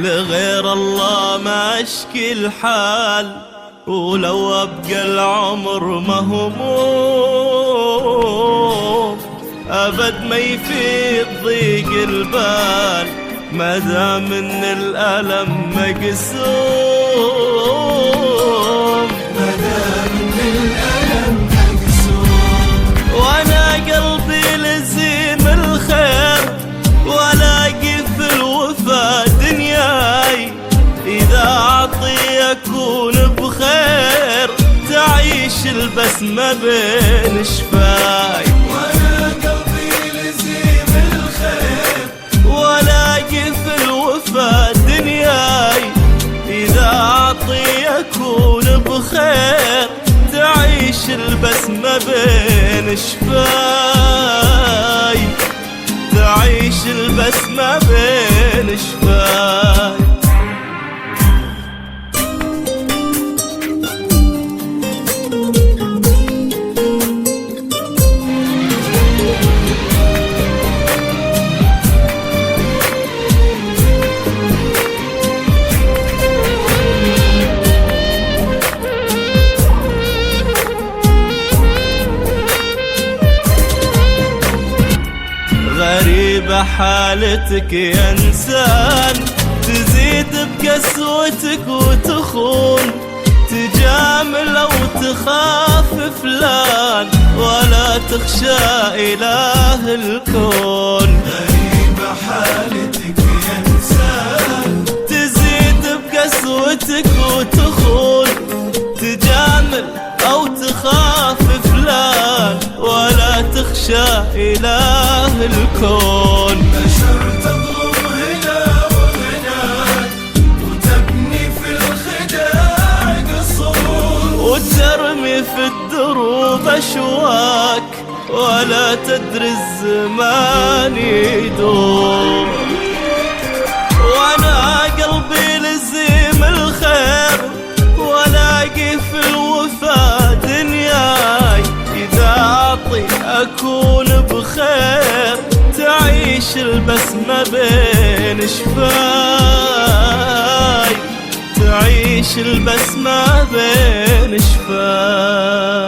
لغير الله ما اشكي الحال، ولو ابقى العمر مهموم ابد ما يفيد ضيق البال، ما دام ان الالم مقسوم، ما دام ان الالم مقسوم. وانا قلبي لزيم الخير والاقي في الوفا دنياي، اذا اعطي اكون بخير تعيش البسمة بين شفاي. وانا قلبي لزيم الخير والاقي في الوفا دنياي، اذا اعطي اكون بخير تعيش البسمة بين شفاي، تعيش البسمة بين شفاي. غريبة حالتك يا انسان، تزيد بقسوتك وتخون، تجامل او تخاف فلان ولا تخشى اله الكون. غريبة حالتك يا انسان، تزيد بقسوتك وتخون، تجامل او تخاف فلان ولا تخشى إله الكون. بشر تظلم هنا وهناك، وتبني في الخداع قصور، وترمي في الدروب أشواك ولا تدري الزمان يدور. وانا قلبي لزيم الخير والاقي في الوفا دنياي، اذا اعطي اكون بخير تعيش البسمة بين شفاي، تعيش البسمة بين شفاي.